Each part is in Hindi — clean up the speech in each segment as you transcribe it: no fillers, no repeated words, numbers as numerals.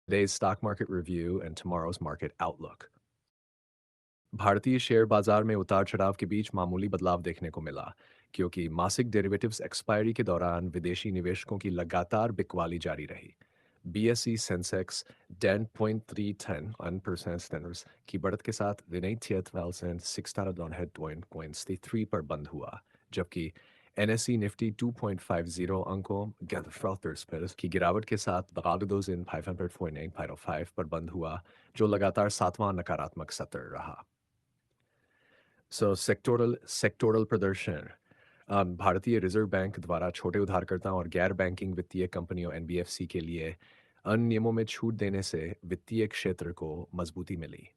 Today's stock market review and tomorrow's market outlook. भारतीय शेयर बाजार में उतार चढ़ाव के बीच मामूली बदलाव देखने को मिला क्योंकि मासिक डेरिवेटिव्स एक्सपायरी के दौरान विदेशी निवेशकों की लगातार बिकवाली जारी रही। बीएसई सेंसेक्स 10.310 की बढ़त के साथ विनय 663 पर बंद हुआ, जबकि एनएसई निफ्टी 2.50 अंकों की गिरावट के साथ बगालदोज इन 549.5 पर बंद हुआ, जो लगातार सातवां नकारात्मक सत्र रहा। सेक्टोरल प्रदर्शन। भारतीय रिजर्व बैंक द्वारा छोटे उधारकर्ताओं और गैर बैंकिंग वित्तीय कंपनियों एनबीएफसी के लिए अन्य नियमों में छूट देने से वित्तीय क्षेत्र को मजबूती मिली।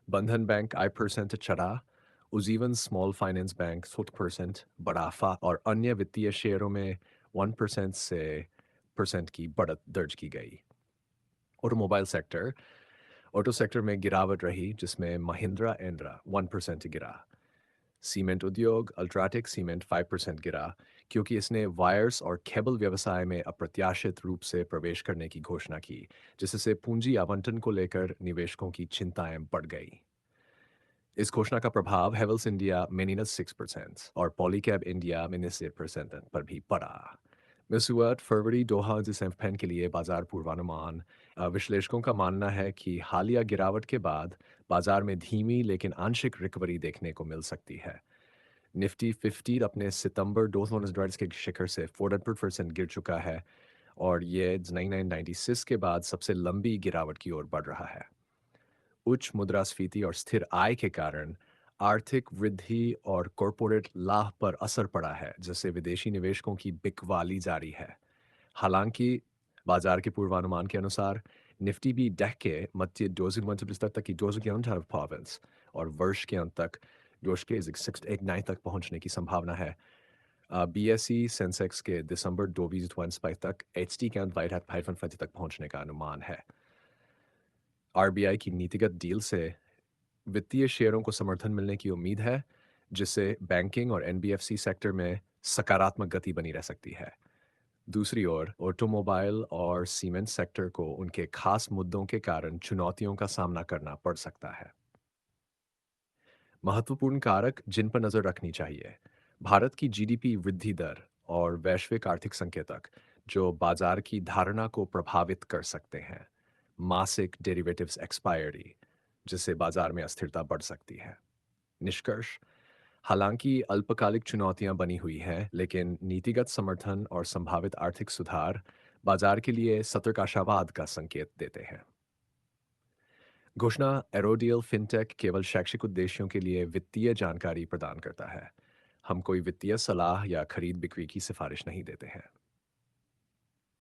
बंधन बैंक आई परसेंट चढ़ा, उजीवन स्मॉल फाइनेंस बैंक 6% बड़ाफा और अन्य वित्तीय शेयरों में 1% से परसेंट की बढ़त दर्ज की गई। ऑटोमोबाइल सेक्टर ऑटो सेक्टर में गिरावट रही, जिसमें महिंद्रा एंड्रा 1% गिरा। सीमेंट उद्योग अल्ट्राटेक सीमेंट 5% गिरा क्योंकि इसने वायर्स और केबल व्यवसाय में अप्रत्याशित रूप से प्रवेश करने की घोषणा की, जिससे पूंजी आवंटन को लेकर निवेशकों की चिंताएं बढ़ गई। इस घोषणा का प्रभाव हेवल्स इंडिया -6% और पॉलीकैब इंडिया -8% पर भी पड़ा। मिसुआत फरवरी दोहा दिसंबर के लिए बाजार पूर्वानुमान। विश्लेषकों का मानना है कि हालिया गिरावट के बाद बाजार में धीमी लेकिन आंशिक रिकवरी देखने को मिल सकती है। निफ्टी 50 अपने सितंबर 2020 के शिखर से 400% गिर चुका है और ये 9996 के बाद सबसे लंबी गिरावट की ओर बढ़ रहा है। उच्च मुद्रास्फीति और स्थिर आय के कारण आर्थिक वृद्धि और कॉरपोरेट लाभ पर असर पड़ा है, जिससे विदेशी निवेशकों की बिकवाली जारी है। हालांकि बाजार के पूर्वानुमान के अनुसार निफ्टी भी डैक मध्य 2021 तक की 20 और वर्ष के अंत तक 2069 तक पहुंचने की संभावना है। बीएसई सेंसेक्स के दिसंबर 2022 तक एचटी के अंत 550 तक पहुंचने का अनुमान है। आरबीआई की नीतिगत डील से वित्तीय शेयरों को समर्थन मिलने की उम्मीद है, जिससे बैंकिंग और एनबीएफसी सेक्टर में सकारात्मक गति बनी रह सकती है। दूसरी ओर ऑटोमोबाइल और सीमेंट सेक्टर को उनके खास मुद्दों के कारण चुनौतियों का सामना करना पड़ सकता है। महत्वपूर्ण कारक जिन पर नजर रखनी चाहिए। भारत की जीडीपी वृद्धि दर और वैश्विक आर्थिक संकेतक, जो बाजार की धारणा को प्रभावित कर सकते हैं। मासिक डेरिवेटिव्स एक्सपायरी, जिससे बाजार में अस्थिरता बढ़ सकती है। निष्कर्ष। हालांकि अल्पकालिक चुनौतियां बनी हुई हैं, लेकिन नीतिगत समर्थन और संभावित आर्थिक सुधार बाजार के लिए सतर्क आशावाद का संकेत देते हैं। घोषणा। एरोडियल फिनटेक केवल शैक्षिक उद्देश्यों के लिए वित्तीय जानकारी प्रदान करता है। हम कोई वित्तीय सलाह या खरीद बिक्री की सिफारिश नहीं देते हैं।